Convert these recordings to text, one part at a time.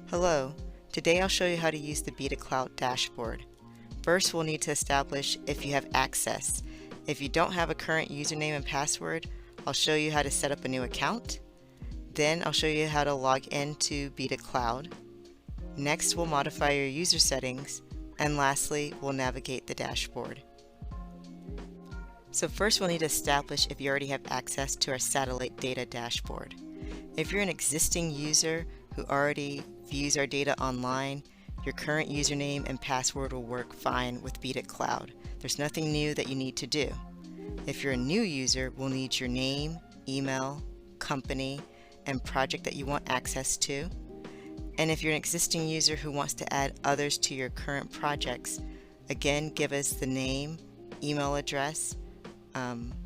Hello, today I'll show you how to use the beadedcloud dashboard. First, we'll need to establish if you have access. If you don't have a current username and password, I'll show you how to set up a new account. Then I'll show you how to log into beadedcloud. Next, we'll modify your user settings. And lastly, we'll navigate the dashboard. So first we'll need to establish if you already have access to our satellite data dashboard. If you're an existing user who already views our data online, your current username and password will work fine with beadedcloud. There's nothing new that you need to do. If you're a new user, we'll need your name, email, company, and project that you want access to. And if you're an existing user who wants to add others to your current projects, again, give us the name, email address,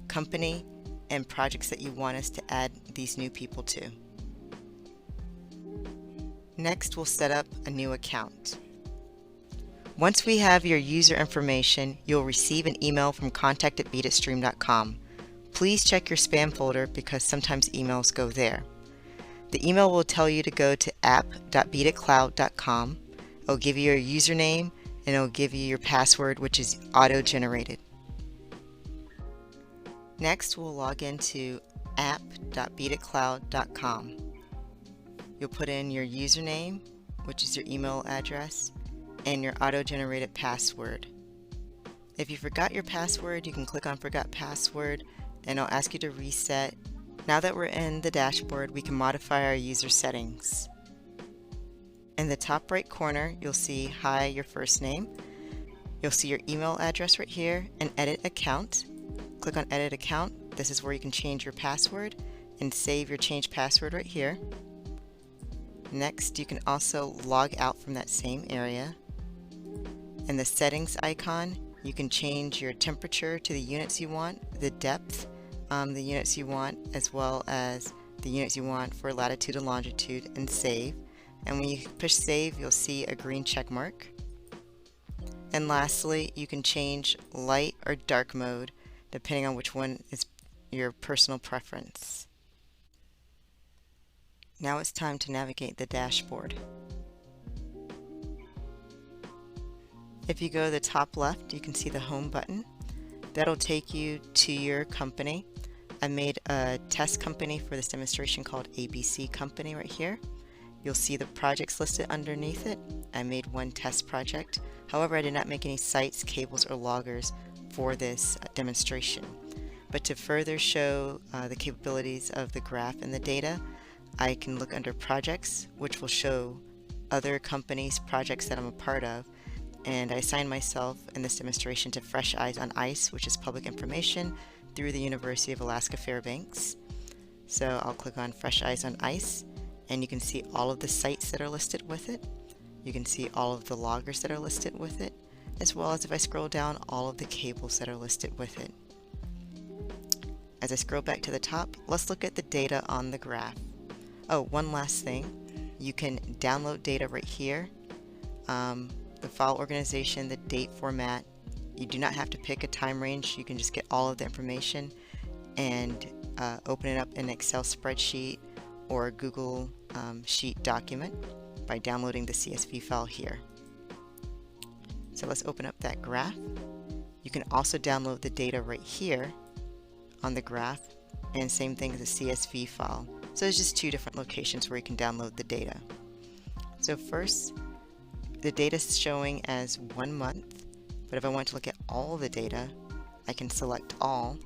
company, and projects that you want us to add these new people to. Next, we'll set up a new account. Once we have your user information, you'll receive an email from contact@beadedstream.com. Please check your spam folder because sometimes emails go there. The email will tell you to go to app.beadedcloud.com. It'll give you your username and it'll give you your password, which is auto-generated. Next, we'll log into app.beadedcloud.com. You'll put in your username, which is your email address, and your auto-generated password. If you forgot your password, you can click on Forgot Password, and it'll ask you to reset. Now that we're in the dashboard, we can modify our user settings. In the top right corner, you'll see Hi, your first name. You'll see your email address right here and Edit Account. Click on Edit Account. This is where you can change your password and save your changed password right here. Next, you can also log out from that same area. In the settings icon, you can change your temperature to the units you want, the depth, the units you want, as well as the units you want for latitude and longitude, and save. And when you push save, you'll see a green check mark. And lastly, you can change light or dark mode depending on which one is your personal preference. Now it's time to navigate the dashboard. If you go to the top left, you can see the home button. That'll take you to your company. I made a test company for this demonstration called ABC Company right here. You'll see the projects listed underneath it. I made one test project. However, I did not make any sites, cables, or loggers for this demonstration. But to further show the capabilities of the graph and the data, I can look under projects, which will show other companies' projects that I'm a part of. And I assigned myself in this demonstration to Fresh Eyes on Ice, which is public information through the University of Alaska Fairbanks. So I'll click on Fresh Eyes on Ice, and you can see all of the sites that are listed with it. You can see all of the loggers that are listed with it, as well as if I scroll down, all of the cables that are listed with it. As I scroll back to the top, let's look at the data on the graph. Oh, one last thing. You can download data right here. The file organization, the date format. You do not have to pick a time range. You can just get all of the information and open it up in an Excel spreadsheet or a Google Sheet document by downloading the CSV file here. So let's open up that graph. You can also download the data right here on the graph, and same thing as a CSV file. So there's just two different locations where you can download the data. So first, the data is showing as 1 month, but if I want to look at all the data, I can select all,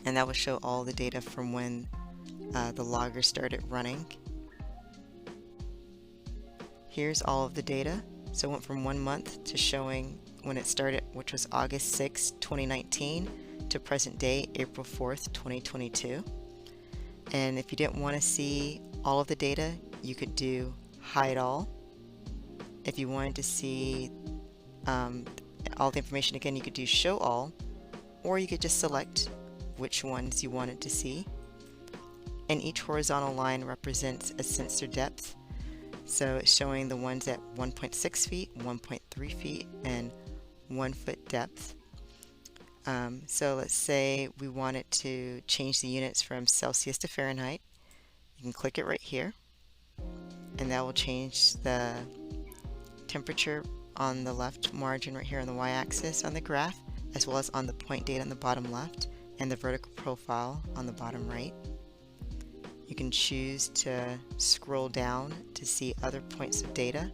and that will show all the data from when the logger started running. Here's all of the data. So it went from 1 month to showing when it started, which was August 6, 2019, to present day, April 4th, 2022. And if you didn't want to see all of the data, you could do hide all. If you wanted to see all the information again, you could do show all, or you could just select which ones you wanted to see. And each horizontal line represents a sensor depth. So it's showing the ones at 1.6 feet, 1.3 feet, and 1 foot depth. So let's say we wanted to change the units from Celsius to Fahrenheit. You can click it right here. and that will change the temperature on the left margin right here on the y-axis on the graph, as well as on the point date on the bottom left and the vertical profile on the bottom right. You can choose to scroll down to see other points of data,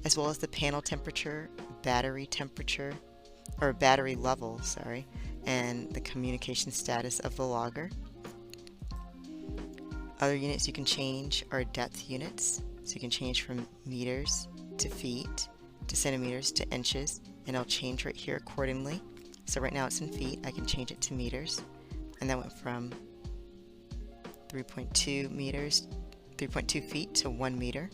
as well as the panel temperature, battery level, sorry, and the communication status of the logger. Other units you can change are depth units, so you can change from meters to feet to centimeters to inches, and it'll change right here accordingly. So right now it's in feet, I can change it to meters, and that went from 3.2 feet to 1 meter,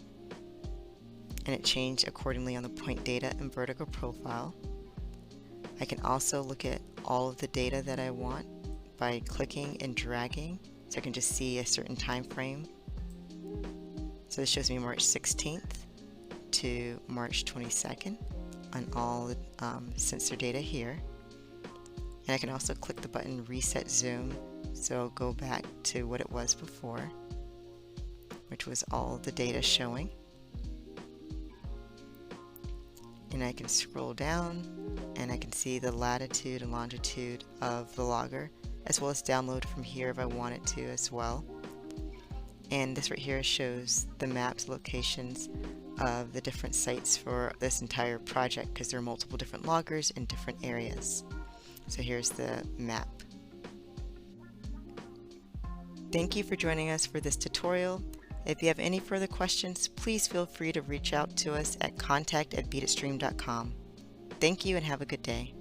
and it changed accordingly on the point data and vertical profile. I can also look at all of the data that I want by clicking and dragging, so I can just see a certain time frame. So this shows me March 16th to March 22nd on all the sensor data here. And I can also click the button Reset Zoom, so I'll go back to what it was before, which was all the data showing. And I can scroll down and I can see the latitude and longitude of the logger, as well as download from here if I wanted to as well. And this right here shows the maps locations of the different sites for this entire project, because there are multiple different loggers in different areas. So here's the map. Thank you for joining us for this tutorial. If you have any further questions, please feel free to reach out to us at contact@beadedstream.com. Thank you and have a good day.